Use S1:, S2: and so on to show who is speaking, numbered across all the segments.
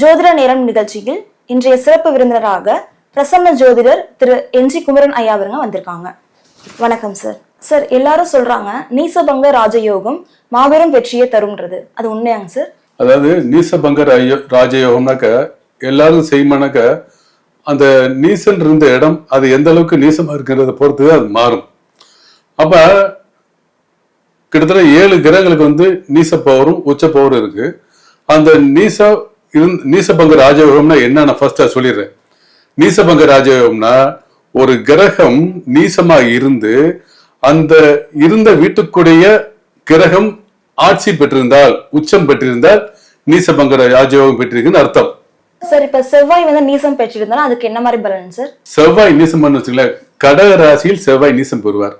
S1: ஜோதிட நேரம் நிகழ்ச்சியில் இன்றைய சிறப்பு விருந்தினராக பிரசன்ன ஜோதிடர் திரு என்.ஜி. குமரன் ஐயா அவருங்க வந்திருக்காங்க. வணக்கம் சார். சார், எல்லாரும் சொல்றாங்க நீசபங்க ராஜயோகம் மாபெரும் வெற்றியை தரும்ன்றது, அது உண்மையாங்க சார்?
S2: அதாவது நீசபங்க ராஜயோகம்னாக்க எல்லாரும் செய்யுமானாக்க அந்த நீசன் இருந்த இடம் அது எந்த அளவுக்கு நீசமா இருக்கிறத பொறுத்து அது மாறும். அப்ப கிட்டத்தட்ட 7 கிரகங்களுக்கு நீச பவரும் உச்ச பவரும் இருக்கு. அந்த நீசபங்க ராஜயோகம்னா என்ன, நான் ஃபர்ஸ்ட் சொல்லிடுறேன். நீசபங்க ராஜயோகம்னா ஒரு கிரகம் நீசமா இருந்து அந்த இருந்த வீட்டுக்குடைய கிரகம் ஆட்சி பெற்றிருந்தால், உச்சம் பெற்றிருந்தால் நீசபங்க ராஜயோகம் பெற்றிருக்குன்னு அர்த்தம்.
S1: சார், இப்ப செவ்வாய் நீசம் பெற்றிருந்தாலும் அதுக்கு என்ன மாதிரி பலன் சார்?
S2: செவ்வாய் நீசம் வச்சுங்களேன், கடக ராசியில் செவ்வாய் நீசம் பெறுவார்.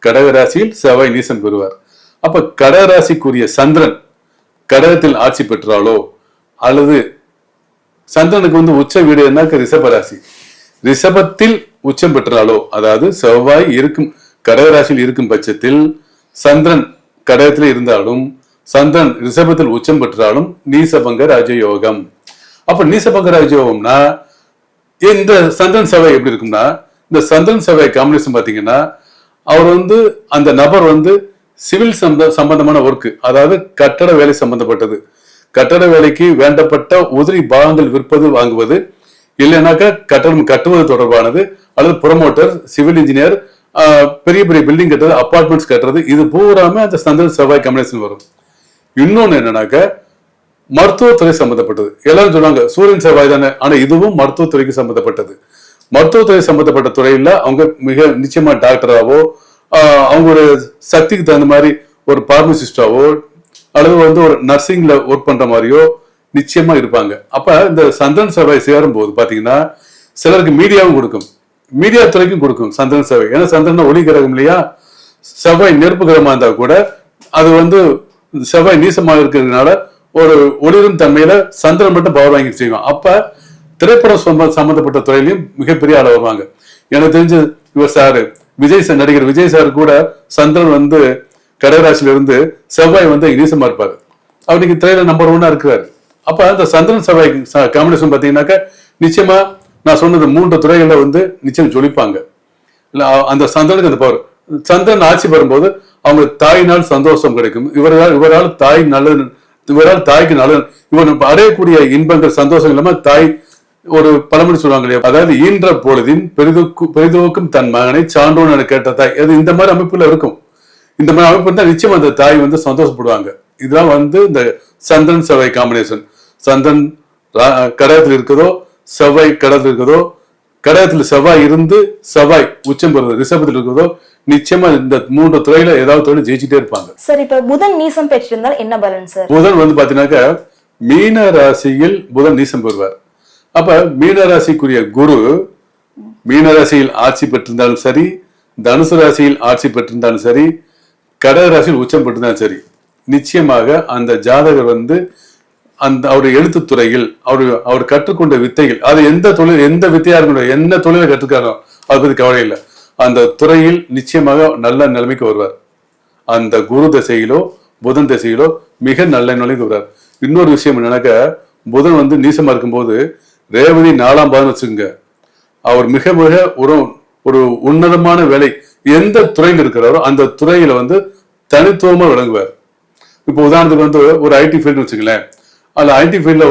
S2: கடக ராசியில் செவ்வாய் நீசம் பெறுவார். அப்ப கடக ராசிக்குரிய சந்திரன் கடகத்தில் ஆட்சி பெற்றாலோ அல்லது சந்திரனுக்கு உச்ச வீடு என்ன ரிஷப ராசி, ரிஷபத்தில் உச்சம் பெற்றாலோ, அதாவது செவ்வாய் இருக்கும் கடகராசியில் இருக்கும் பட்சத்தில் சந்திரன் கடகத்தில் இருந்தாலும் சந்திரன் ரிஷபத்தில் உச்சம் பெற்றாலும் நீசபங்க ராஜயோகம். அப்ப நீசபங்க ராஜயோகம்னா இந்த சந்திரன் செவ்வாய் எப்படி இருக்கும்னா, இந்த சந்திரன் செவ்வாய் காம்பினேஷன் பாத்தீங்கன்னா அவர் அந்த நபர் சிவில் சம்பந்தமான ஒர்க், அதாவது கட்டட வேலை சம்பந்தப்பட்டது, கட்டட வேலைக்கு வேண்டப்பட்ட உதிரி பாகங்கள் விற்பது வாங்குவது, இல்லைனாக்கா கட்டடம் கட்டுவது தொடர்பானது, அல்லது ப்ரொமோட்டர், சிவில் இன்ஜினியர், பெரிய பெரிய பில்டிங் கட்டுறது, அபார்ட்மெண்ட்ஸ் கட்டுறது, இது பூராமே அந்த சந்திரன் செவ்வாய் காம்பினேஷன் வரும். இன்னொன்னு என்னன்னாக்க மருத்துவத்துறை சம்பந்தப்பட்டது. எல்லாரும் சொல்லுவாங்க சூரியன் செவ்வாய் தானே, ஆனா இதுவும் மருத்துவத்துறைக்கு சம்பந்தப்பட்டது. மருத்துவத்துறை சம்பந்தப்பட்ட துறையில அவங்க மிக நிச்சயமா டாக்டராவோ, அவங்களோட சக்திக்கு தகுந்த மாதிரி ஒரு பார்மசிஸ்டாவோ அல்லது ஒரு நர்சிங்ல ஒர்க் பண்ற மாதிரியோ நிச்சயமா இருப்பாங்க. அப்ப இந்த சந்திரன் செவ்வாய் சேரும் போது பாத்தீங்கன்னா சிலருக்கு மீடியாவும் கொடுக்கும், மீடியா துறைக்கும் கொடுக்கும் சந்திரன் செவ்வாய். ஏன்னா சந்திரன் ஒளி கிரகம் இல்லையா, செவ்வாய் நெருப்பு கிரகமா இருந்தா கூட அது செவ்வாய் நீசமாக இருக்கிறதுனால ஒரு ஒளிரும் தன்மையில சந்திரன் மட்டும் பவர் வாங்கிட்டு செய்வோம். அப்ப திரைப்படம் சம்பந்தப்பட்ட துறையிலையும் மிகப்பெரிய ஆள வருவாங்க. எனக்கு தெரிஞ்சு இவர் சாரு விஜய் சார், நடிகர் விஜய் சார் கூட சந்திரன் கடகராசில இருந்து செவ்வாய் நீசமா இருப்பாரு. அவருக்கு திரையில நம்பர் 1 இருக்கிறாரு. அப்ப அந்த சந்திரன் செவ்வாய் காம்பினேஷன் பாத்தீங்கன்னாக்க நிச்சயமா நான் சொன்னது 3 துறைகள்ல நிச்சயம் ஜொலிப்பாங்க. அந்த சந்திரனுக்கு அந்த பவர், சந்திரன் ஆட்சி பெறும்போது அவங்க தாயினால் சந்தோஷம் கிடைக்கும். இவரால் தாய் நல்லது, இவரால் தாய்க்கு நல்லது, இவர் அடையக்கூடிய இன்பங்கள் சந்தோஷம் இல்லாம தாய் ஒரு பழமொழி சொல்லுவாங்க இல்லையா, அதாவது ஈன்ற பொழுதின் பெரிதோக்கும் தன் மகனை சான்றோன் என கேட்ட தாய், அது இந்த மாதிரி அமைப்புல இருக்கும். இந்த மாதிரி அமைப்பு இருந்தா நிச்சயம் அந்த தாய் சந்தோஷப்படுவாங்க. இதெல்லாம் இந்த சந்திரன் செவ்வாய் காம்பினேஷன். சந்திரன் கடகத்தில் இருக்கிறதோ, செவ்வாய் கடகத்தில் இருக்கிறதோ, கடகத்தில் செவ்வாய் இருந்து செவ்வாய் உச்சம் பெறுவது ரிஷபத்தில் இருக்கிறதோ, நிச்சயமா இந்த 3 துறையில ஏதாவது துறையில ஜெயிச்சுட்டே இருப்பாங்க.
S1: சார், இப்ப புதன் நீசம் பெற்றிருந்தால் என்ன பலன் சார்?
S2: புதன் பாத்தீங்கன்னாக்க மீன ராசியில் புதன் நீசம் பெறுவார். அப்ப மீனராசிக்குரிய குரு மீனராசியில் ஆட்சி பெற்றிருந்தாலும் சரி, தனுசு ராசியில் ஆட்சி பெற்றிருந்தாலும் சரி, கடக ராசியில் உச்சம் பெற்றிருந்தாலும் சரி, நிச்சயமாக அந்த ஜாதகர் அந்த அவருடைய எழுத்துத்துறையில் அவர் கற்றுக்கொண்ட வித்தைகள், அது எந்த தொழில், எந்த வித்தையா இருக்கணும், என்ன தொழிலை கற்றுக்காரோ அதை பத்தி கவலை இல்லை, அந்த துறையில் நிச்சயமாக நல்ல நிலைமைக்கு வருவார். அந்த குரு திசையிலோ புதன் திசையிலோ மிக நல்ல நிலைக்கு வருவார். இன்னொரு விஷயம் என்னன்னாக்க புதன் நீசமா இருக்கும்போது ரேவதி 4ஆம் பாதம் வச்சுங்க, அவர் மிக மிக ஒரு உன்னதமான வேலை எந்த துறையில் இருக்கிறாரோ அந்த துறையில தனித்துவமா விளங்குவார். இப்போ உதாரணத்துக்கு ஒரு ஐடி ஃபீல்டு வச்சுங்களேன், அந்த ஐடி ஃபீல்ட்ல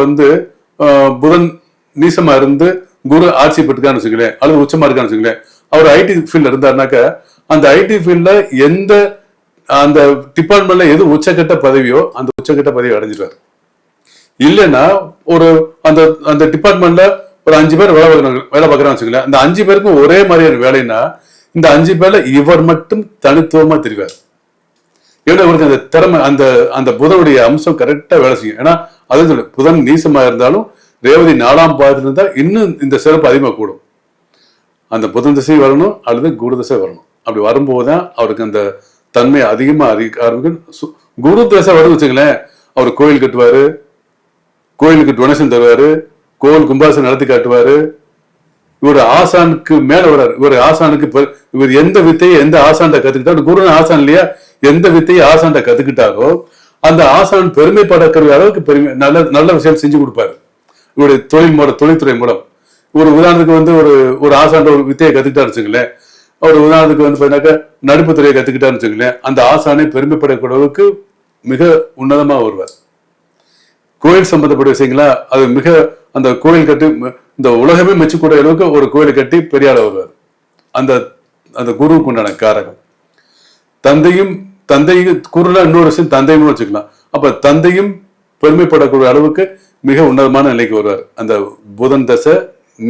S2: புதன் நீசமா இருந்து குரு ஆட்சி பெற்றுக்கான்னு வச்சுங்களேன், அல்லது உச்சமா இருக்கான்னு வச்சுங்களேன், அவர் ஐடி ஃபீல்ட்ல இருந்தாருனாக்க அந்த ஐடி ஃபீல்ட்ல எந்த அந்த டிபார்ட்மெண்ட்ல எது உச்சக்கட்ட பதவியோ அந்த உச்சக்கட்ட பதவி அடைஞ்சிருவார். இல்லைன்னா அந்த டிபார்ட்மெண்ட்ல ஒரு 5 பேர் வேலை பார்க்கறான்னு வச்சுக்கல, அந்த 5 பேருக்கும் ஒரே மாதிரியான வேலைன்னா இந்த 5 பேர்ல இவர் மட்டும் தனித்துவமா தெரிவார். ஏன்னா இவருக்கு அந்த திறமை, அந்த புதனுடைய அம்சம் கரெக்டா வேலை செய்யும். ஏன்னா அது புதன் நீசமா இருந்தாலும் ரேவதி 4ஆம் பாதத்துல இருந்தா இன்னும் இந்த சிறப்பு அதிகமா கூடும். அந்த புதன் திசை வரணும் அல்லது குரு திசை வரணும். அப்படி வரும்போதுதான் அவருக்கு அந்த தன்மை அதிகமா ஆரம்பிக்கும். குரு திசை வரும்னு வச்சுங்களேன், அவர் கோயில் கட்டுவாரு, கோயிலுக்கு டொனேஷன் தருவாரு, கோவில் கும்பாசம் நடத்தி காட்டுவாரு. இவர் ஆசானுக்கு மேல வர்றாரு. இவர் எந்த வித்தையை எந்த ஆசான்ட கத்துக்கிட்டாரு, குரு ஆசான் இல்லையா, எந்த வித்தையை ஆசான்ட கத்துக்கிட்டாரோ அந்த ஆசான் பெருமைப்படக்கூடிய அளவுக்கு நல்ல நல்ல விஷயம் செஞ்சு கொடுப்பாரு. இவருடைய தொழில்துறை மூலம் ஒரு உதாரணத்துக்கு வந்து ஒரு ஆசாண்ட ஒரு வித்தையை கத்துக்கிட்டாரு வச்சுங்களேன். ஒரு உதாரணத்துக்கு வந்து பாத்தீங்கன்னாக்கா நடிப்பு துறையை கத்துக்கிட்டாருன்னு வச்சுங்களேன். அந்த ஆசானை பெருமைப்படக்கூடிய அளவுக்கு மிக உன்னதமா வருவார். கோயில் சம்பந்தப்பட்ட விஷயங்களா அது மிக அந்த கோயில் கட்டி இந்த உலகமே மெச்சக்கூடிய அளவுக்கு ஒரு கோயிலை கட்டி பெரிய ஆள வருவார். அந்த அந்த குருவுக்கு உண்டான காரகம் தந்தை குருல இன்னொரு விஷயம் தந்தையும் வச்சுக்கலாம். அப்ப தந்தையும் பெருமைப்படக்கூடிய அளவுக்கு மிக உன்னதமான நிலைக்கு வருவார். அந்த புதன்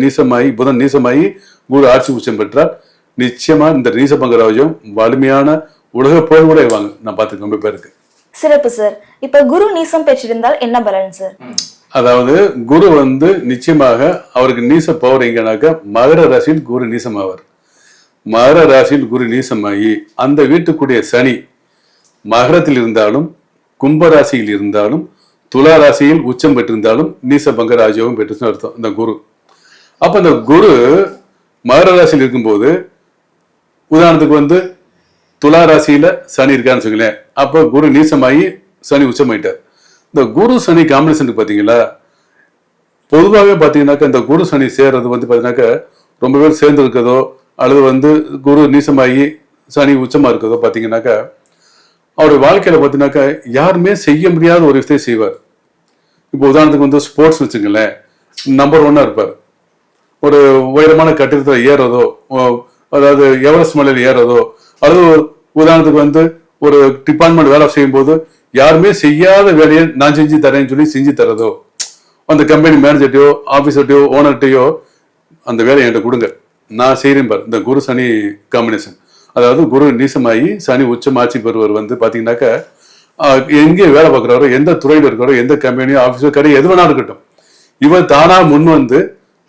S2: நீசமாயி குரு ஆட்சி உச்சம் பெற்றால் நிச்சயமா இந்த நீசபங்க ராஜ்யம் வலிமையான உலக புகழ் கூட வாங்க நான் பார்த்துக்க ரொம்ப பேருக்கு.
S1: சிறப்பு சார். இப்ப குரு நீசம் பெற்றிருந்தால் என்ன பலன் சார்?
S2: அதாவது குரு வந்து நிச்சயமாக அவருக்கு நீச பவர் எங்கனாக்க மகர ராசியில் குரு நீசமாவார். மகர ராசியில் குரு நீசமாகி அந்த வீட்டுக்குரிய சனி மகரத்தில் இருந்தாலும் கும்பராசியில் இருந்தாலும் துலா ராசியில் உச்சம் பெற்றிருந்தாலும் நீசபங்க ராஜயோகம் பெற்று அர்த்தம் இந்த குரு. அப்ப இந்த குரு மகர ராசியில் இருக்கும்போது உதாரணத்துக்கு வந்து துலா ராசியில சனி இருக்கான்னு சொல்லுங்களேன். அப்ப குரு நீசமாகி சனி உச்சமாயிட்டார். இந்த குரு சனி காம்பினேஷனுக்கு பாத்தீங்களா, பொதுவாகவே பாத்தீங்கன்னாக்கா இந்த குரு சனி சேர்றது வந்து பாத்தீங்கன்னாக்கா ரொம்ப பேர் சேர்ந்து இருக்கிறதோ அல்லது வந்து குரு நீசமாகி சனி உச்சமா இருக்கிறதோ பாத்தீங்கன்னாக்கா அவருடைய வாழ்க்கையில பாத்தீங்கன்னாக்கா யாருமே செய்ய முடியாத ஒரு விஷயத்தை செய்வார். இப்போ உதாரணத்துக்கு வந்து ஸ்போர்ட்ஸ் வச்சுங்களேன், நம்பர் 1 இருப்பார். ஒரு உயரமான கட்டிடத்துல ஏறதோ, அதாவது எவரெஸ்ட் மலையில் ஏறதோ, அல்லது உதாரணத்துக்கு வந்து ஒரு டிபார்ட்மெண்ட் வேலை செய்யும் போது யாருமே செய்யாத வேலையை நான் செஞ்சு தரேன்னு சொல்லி செஞ்சு தரதோ, அந்த கம்பெனி மேனேஜர்ட்டையோ ஆபீசர்ட்டையோ ஓனர்ட்டையோ அந்த வேலையை என்கிட்ட கொடுங்க நான் செய்யறேன் பாரு. இந்த குரு சனி காம்பினேஷன், அதாவது குரு நீசமாகி சனி உச்சம் ஆட்சி பெறுவர் வந்து பாத்தீங்கன்னாக்கா எங்கே வேலை பார்க்குறாரோ, எந்த துறையில் இருக்கிறாரோ, எந்த கம்பெனியோ ஆபீஸோ கடை எது வேணா இருக்கட்டும், இவர் தானா முன் வந்து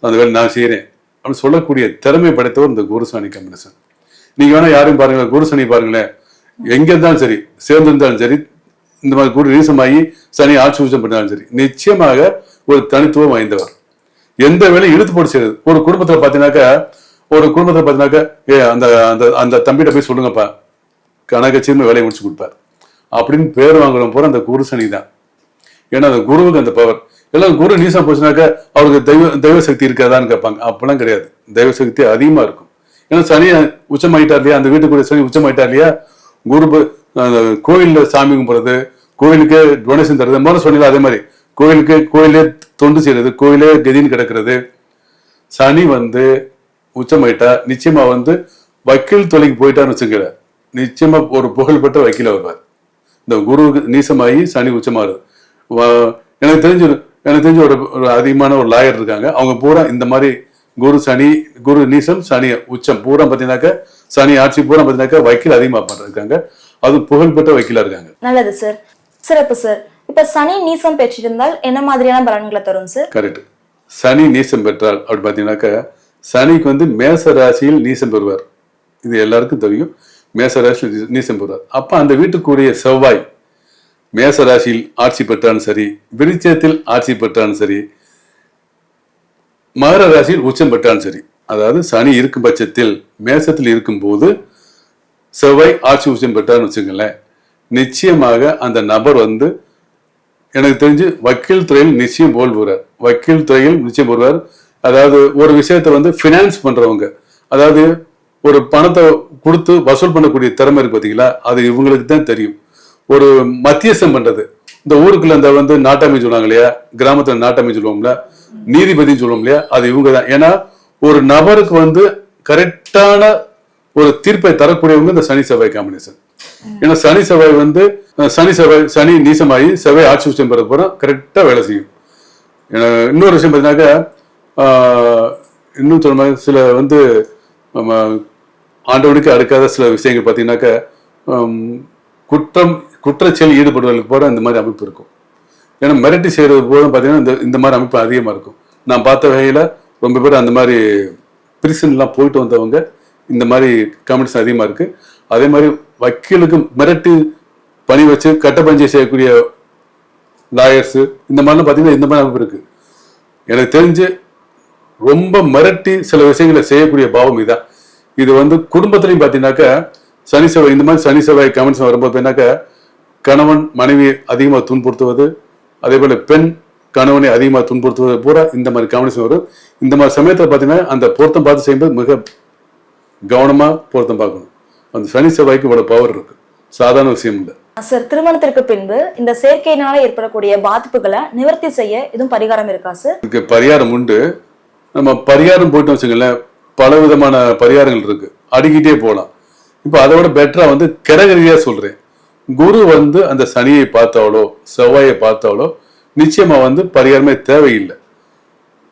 S2: அந்த வேலை நான் செய்யறேன் அப்படின்னு சொல்லக்கூடிய திறமை படைத்தவர் இந்த குரு சனி காம்பினேஷன். நீங்க வேணா யாரையும் பாருங்களேன், குரு சனி பாருங்களேன், எங்க இருந்தாலும் சரி, சேர்ந்து இருந்தாலும் சரி, இந்த மாதிரி குரு நீசமாகி சனி ஆட்சி உச்சம் பண்ணாலும் சரி, நிச்சயமாக ஒரு தனித்துவம் வாய்ந்தவர். எந்த வேலையும் இழுத்து போட்டு செய்யுது. ஒரு குடும்பத்துல பாத்தீங்கன்னாக்கா அந்த அந்த அந்த தம்பிகிட்ட போய் சொல்லுங்கப்பா கணக்கச்சின்னு வேலையை முடிச்சு கொடுப்பார் அப்படின்னு பேர் வாங்குறோம் போற அந்த குரு சனி தான். ஏன்னா அந்த குருவுக்கு அந்த பவர். எல்லாம் குரு நீசம் போச்சுனாக்கா அவருக்கு தெய்வ சக்தி இருக்காதான்னு கேட்பாங்க. அப்பெல்லாம் கிடையாது, தெய்வ சக்தி அதிகமா இருக்கும். ஏன்னா சனி உச்சமாயிட்டா இல்லையா, அந்த வீட்டுக்குரிய சனி உச்சமாயிட்டா இல்லையா, குரு கோயில்ல சாமி கும்பிடுறது, கோயிலுக்கு டொனேஷன் தர்றது, முதல்ல சொன்னீங்களா அதே மாதிரி கோயிலே தொண்டு செய்யறது, கோயிலே கதின்னு கிடக்கிறது. சனி வந்து உச்சமாயிட்டா நிச்சயமா வந்து வக்கீல் தொலைக்கு போயிட்டான்னு வச்சுக்கிற நிச்சயமா ஒரு புகழ்பெற்ற வக்கீல வருவார். இந்த குரு நீசமாகி சனி உச்சமாறுது. எனக்கு தெரிஞ்ச ஒரு அதிகமான ஒரு லாயர் இருக்காங்க. அவங்க பூரா இந்த மாதிரி குரு நீசம் சனி உச்சம் பூரா பாத்தீங்கன்னாக்கா சனி ஆட்சி பூரா பாத்தீங்கன்னாக்கா வக்கீல் அதிகமா பண்றாங்க. அது புகழ்பெற்ற வக்கீலா இருக்காங்க.
S1: நல்லது சார், சிறப்பு சார். இப்ப சனி நீசம் பெற்றிருந்தால் என்ன மாதிரியான பலன்களை தரும் சார்?
S2: கரெக்ட். சனி நீசம் பெற்றால் அப்படி பாத்தீங்கன்னாக்கா சனிக்கு வந்து மேச ராசியில் நீசம் பெறுவார். இது எல்லாருக்கும் தெரியும். மேச ராசியில் நீசம் பெறுவார். அப்ப அந்த வீட்டுக்குரிய செவ்வாய் மேச ராசியில் ஆட்சி பெற்றாலும் சரி, விருச்சிகத்தில் ஆட்சி பெற்றாலும் சரி, மகர ராசியில் உச்சம் பெற்றாலும் சரி, அதாவது சனி இருக்கும் பட்சத்தில் மேசத்தில் இருக்கும் போது செவ்வாய் ஆட்சி உச்சம் பெற்றான்னு வச்சுங்களேன், நிச்சயமாக அந்த நபர் வந்து எனக்கு தெரிஞ்சு வக்கீல் துறையில் நிச்சயம் போல்வார். வக்கீல் துறையில் நிச்சயம் போல்வார். அதாவது ஒரு விஷயத்த வந்து பினான்ஸ் பண்றவங்க, அதாவது ஒரு பணத்தை கொடுத்து வசூல் பண்ணக்கூடிய திறமை இருக்கு பாத்தீங்களா, அது இவங்களுக்கு தான் தெரியும். ஒரு மத்தியஸ்தம் பண்றது, இந்த ஊருக்குள்ள அந்த வந்து நாட்டாமை சொல்லுவாங்க இல்லையா, கிராமத்துல நாட்டாமை சொல்லுவோம்ல, நீதிபதினு சொல்லுவோம் இல்லையா, அது இவங்க தான். ஏன்னா ஒரு நபருக்கு வந்து கரெக்டான ஒரு தீர்ப்பை தரக்கூடியவங்க இந்த சனி செவ்வாய் காம்பினேஷன். ஏன்னா சனி நீசமாகி செவ்வாய் ஆட்சி உச்சம் பெற போற கரெக்டா வேலை செய்யும். இன்னொரு விஷயம் பார்த்தீங்கன்னாக்கா இன்னும் சொல்ல சில வந்து ஆண்டவனுக்கு அடுக்காத சில விஷயங்கள் பார்த்தீங்கன்னாக்கா குற்றச்செயல் ஈடுபடுவதற்கு போற இந்த மாதிரி அமைப்பு இருக்கும். ஏன்னா மிரட்டி செய்யறது போதும் பார்த்தீங்கன்னா இந்த மாதிரி அமைப்பு அதிகமாக இருக்கும். நான் பார்த்த வகையில் ரொம்ப பேர் அந்த மாதிரி பிரிசன்லாம் போயிட்டு வந்தவங்க இந்த மாதிரி காம்படிஷன் அதிகமாக இருக்கு. அதே மாதிரி வக்கீலுக்கு மிரட்டி பணி வச்சு கட்ட பஞ்சை செய்யக்கூடிய லாயர்ஸ் இந்த மாதிரிலாம் பார்த்தீங்கன்னா இந்த மாதிரி அமைப்பு இருக்கு. எனக்கு தெரிஞ்சு ரொம்ப மிரட்டி சில விஷயங்களை செய்யக்கூடிய பாவம் இதான். இது வந்து குடும்பத்திலையும் பார்த்தீங்கன்னாக்கா சனி செவ்வாய் இந்த மாதிரி சனி செவ்வாய் காம்படிஷன் வரும்போது பார்த்தீங்கன்னாக்கா கணவன் மனைவி அதிகமாக துன்புறுத்துவது, அதே போல பெண் கணவனை அதிகமாக துன்புறுத்துவது பூரா இந்த மாதிரி காம்பினேஷன் வரும். இந்த மாதிரி சமயத்தில் பார்த்தீங்கன்னா அந்த பொருத்தம் பார்த்து செய்யும்போது மிக கவனமாக பொருத்தம் பார்க்கணும். அந்த சனி செவ்வாய்க்கு இவ்வளவு பவர் இருக்கு, சாதாரண விஷயம் இல்லை.
S1: சார், திருமணத்திற்கு பின்பு இந்த சேர்க்கையினால ஏற்படக்கூடிய பாதிப்புகளை நிவர்த்தி செய்ய எதுவும் பரிகாரம் இருக்கா சார்?
S2: இதுக்கு பரிகாரம் உண்டு. நம்ம பரிகாரம் போயிட்டு வச்சுங்களேன், பல விதமான பரிகாரங்கள் இருக்கு, அடிக்கிட்டே போகலாம். இப்போ அதை விட பெட்டரா வந்து கிரகரீதியா சொல்றேன். குரு வந்து அந்த சனியை பார்த்தாலோ செவ்வாயை பார்த்தாலோ நிச்சயமா வந்து பரிகாரமே தேவையில்லை.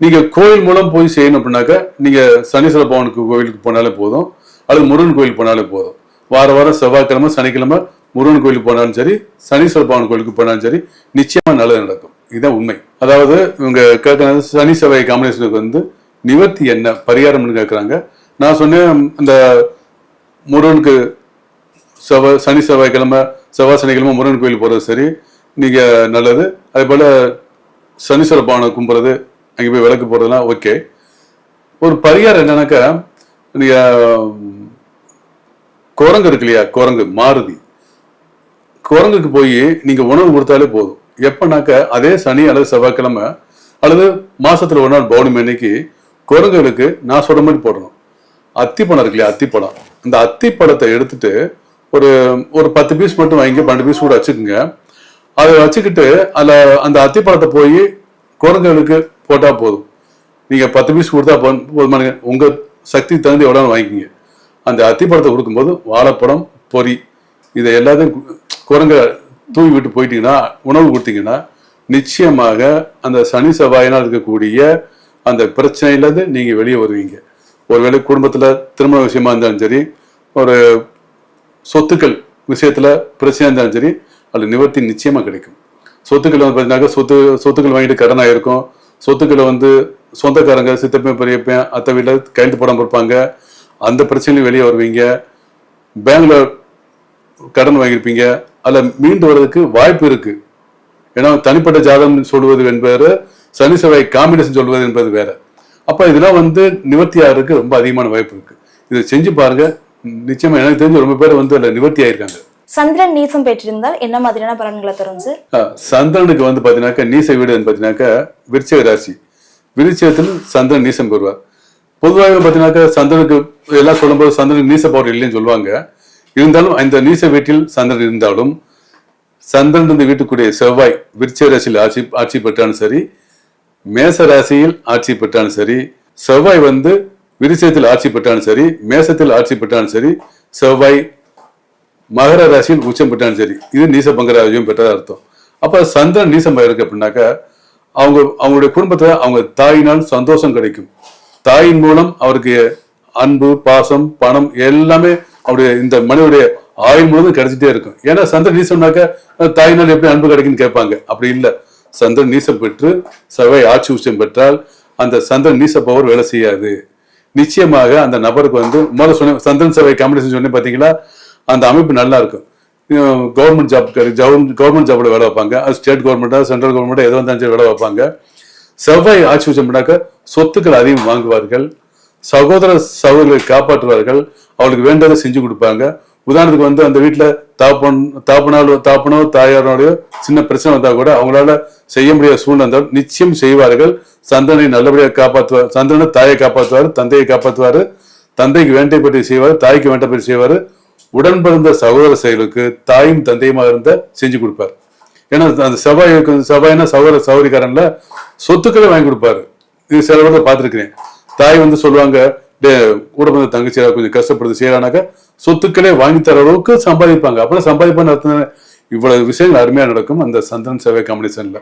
S2: நீங்க கோயில் மூலம் போய் செய்யணும் அப்படின்னாக்கா நீங்க சனீஸ்வர பவனுக்கு கோயிலுக்கு போனாலே போதும், அல்லது முருகன் கோயிலுக்கு போனாலே போதும். வாரம் செவ்வாய்க்கிழமை சனிக்கிழமை முருகன் கோயிலுக்கு போனாலும் சரி, சனீஸ்வர பவன் கோயிலுக்கு போனாலும் சரி, நிச்சயமா நல்லது நடக்கும். இதுதான் உண்மை. அதாவது இவங்க கேட்கறது சனி செவ்வாய் காம்பினேஷனுக்கு வந்து நிவர்த்தி என்ன பரிகாரம்னு கேட்கறாங்க. நான் சொன்னேன், இந்த முருகனுக்கு சனி செவ்வாய்க்கிழமை செவ்வாய் சனிக்கிழமை முருகன் கோயில் போறது சரி, நீங்க நல்லது. அதே போல சனீஸ்வர பவனை கும்புறது, அங்கே போய் விளக்கு போறதுலாம் ஓகே. ஒரு பரிகாரம் என்னன்னாக்கா, நீங்க குரங்கு இருக்கு இல்லையா, குரங்கு மாருதி, குரங்குக்கு போய் நீங்க உணவு கொடுத்தாலே போதும். எப்பனாக்க அதே சனி அல்லது செவ்வாய்க்கிழமை அல்லது மாசத்துல ஒரு நாள் பௌர்ணமி அன்னைக்கு குரங்குகளுக்கு நான் சொல்ற மாதிரி போடணும். அத்திப்பழம் இருக்கு இல்லையா, அத்திப்பழம், அந்த அத்திப்பழத்தை எடுத்துட்டு ஒரு ஒரு 10 பீஸ் மட்டும் வாங்கி 12 பீஸ் கூட வச்சுக்கோங்க. அதை வச்சுக்கிட்டு அதுல அந்த அத்திப்பழத்தை போய் குரங்குகளுக்கு போட்டா போதும். நீங்க 10 பீஸ் கொடுத்தா போதுமான, உங்க சக்தி தகுந்த எவ்வளவு வாங்கிக்கிங்க. அந்த அத்திப்பழத்தை கொடுக்கும்போது வாழைப்பழம் பொறி இதை எல்லாத்தையும் குரங்க தூவி விட்டு போயிட்டீங்கன்னா, உணவு கொடுத்தீங்கன்னா நிச்சயமாக அந்த சனி செவ்வாயினால் இருக்கக்கூடிய அந்த பிரச்சனையிலேருந்து நீங்க வெளியே வருவீங்க. ஒருவேளை குடும்பத்துல திருமண விஷயமா இருந்தாலும் சரி, ஒரு சொத்துக்கள் விஷயத்துல பிரச்சனை இருந்தாலும் சரி, அது நிவர்த்தி நிச்சயமா கிடைக்கும். சொத்துக்கள் வந்து பார்த்தீங்கன்னா சொத்துக்கள் வாங்கிட்டு கடன் ஆயிருக்கும். சொத்துக்களை வந்து சொந்தக்காரங்க சித்தப்பேன் பெரியப்பேன் அத்தை வீட்டில் கையெழுத்து போடாமல் இருப்பாங்க, அந்த பிரச்சனையும் வெளியே வருவீங்க. பேங்க்ல கடன் வாங்கியிருப்பீங்க, அதில் மீண்டு வர்றதுக்கு வாய்ப்பு இருக்கு. ஏன்னா தனிப்பட்ட ஜாதகம் சொல்வது என்பது, சனி செவ்வாய் காம்பினேஷன் சொல்வது என்பது வேற. அப்ப இதெல்லாம் வந்து நிவர்த்தி ஆகிறதுக்கு ரொம்ப அதிகமான வாய்ப்பு இருக்கு. இதை செஞ்சு பாருங்க, நிச்சயமா. எனக்கு தெரிஞ்சு ரொம்ப பேர் வந்து அதில் நிவர்த்தி ஆயிருக்காங்க.
S1: சந்திரன் நீசம் பெற்றிருந்தால் என்ன மாதிரியான பலன்களை தரும் சார்?
S2: சந்திரனுக்கு வந்து பாத்தீங்கன்னாக்கா நீச வீடு பாத்தீங்கன்னாக்கா விருச்சிக ராசி, விருச்சிகத்தில் சந்திரன் நீசம் பெறுவார். பொதுவாக பாத்தீங்கன்னாக்கா சந்திரனுக்கு எல்லாம் சொல்லும்போது சந்திரனுக்கு நீச பவர் இல்லைன்னு சொல்லுவாங்க. இருந்தாலும் இந்த நீச வீட்டில் சந்திரன் இருந்தாலும், சந்திரன் இருந்து வீட்டுக்குரிய செவ்வாய் விருச்சிக ராசியில் ஆட்சி பெற்றாலும் சரி, மேச ராசியில் ஆட்சி பெற்றாலும் சரி, செவ்வாய் வந்து விருச்சிகத்தில் ஆட்சி பெற்றாலும் சரி, மேசத்தில் ஆட்சி பெற்றாலும் சரி, செவ்வாய் மகர ராசியில் உச்சம் பெற்றாலும் சரி, இது நீச பங்க ராஜ்யம் பெற்றதா அர்த்தம். அப்ப சந்திரன் நீசம் இருக்கு அப்படின்னாக்கா அவங்களுடைய குடும்பத்துல அவங்க தாயினால் சந்தோஷம் கிடைக்கும். தாயின் மூலம் அவருக்கு அன்பு பாசம் பணம் எல்லாமே அவருடைய இந்த மனிதனுடைய ஆயுள் முழுவதும் கிடைச்சிட்டே இருக்கும். ஏன்னா சந்திரன் நீசம்னாக்க தாயினால் எப்படி அன்பு கிடைக்குன்னு கேட்பாங்க. அப்படி இல்லை. சந்திரன் நீசம் பெற்று செவ்வாய் ஆட்சி உச்சம் பெற்றால் அந்த சந்திரன் நீச பவர் வேலை செய்யாது. நிச்சயமாக அந்த நபருக்கு வந்து முதல்ல சொன்ன சந்திரன் செவ்வாய் காம்பினேஷன் சொன்னேன் பாத்தீங்களா, அந்த அமைப்பு நல்லா இருக்கும். கவர்மெண்ட் ஜாப்ல வேலை வைப்பாங்க. அது ஸ்டேட் கவர்மெண்டா சென்ட்ரல் கவர்மெண்டா எதோ வந்து வேலை வைப்பாங்க. செவ்வாய் ஆட்சி உச்சம்னாக்க சொத்துக்கள் அதிகம் வாங்குவார்கள், சகோதரர்களை காப்பாற்றுவார்கள், அவளுக்கு வேண்டதை செஞ்சு கொடுப்பாங்க. உதாரணத்துக்கு வந்து அந்த வீட்டுல தாப்பனோ தாயாரோடைய சின்ன பிரச்சனை வந்தா கூட அவங்களால செய்ய முடியாத சூழ்நிலை இருந்தாலும் நிச்சயம் செய்வார்கள். சந்திரனை நல்லபடியாக காப்பாற்றுவார். சந்திரனை தாயை காப்பாற்றுவார், தந்தையை காப்பாற்றுவாரு, தந்தைக்கு வேண்டிய பற்றி செய்வார், தாய்க்கு வேண்டிய பற்றி செய்வாரு. உடன் பிறந்த சகோதர செயலுக்கு தாயும் தந்தையுமா இருந்த செஞ்சு கொடுப்பார். ஏன்னா அந்த செவ்வாய்னா சகோதரிக்காரன்ல சொத்துக்களை வாங்கி கொடுப்பாரு. இது சில பேர் பார்த்துருக்கிறேன். தாய் வந்து சொல்லுவாங்க, கூட பிறந்த தங்கச்சி கொஞ்சம் கஷ்டப்படுது செய்யறானாக்க சொத்துக்களே வாங்கி தர அளவுக்கு சம்பாதிப்பாங்க. அப்பெல்லாம் சம்பாதிப்பான்னு அர்த்தம். இவ்வளவு விஷயங்கள் அருமையா நடக்கும் அந்த சந்திரன் செவ்வாய் காம்பினேஷன்ல.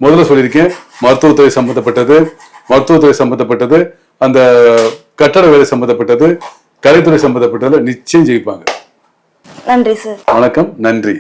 S2: முதல்ல சொல்லியிருக்கேன், மருத்துவத்துறை சம்பந்தப்பட்டது, அந்த கட்டட வேலை சம்பந்தப்பட்டது, கலைத்துறை சம்பந்தப்பட்டதுல நிச்சயம் ஜெயிப்பாங்க.
S1: நன்றி சார்.
S2: வணக்கம், நன்றி.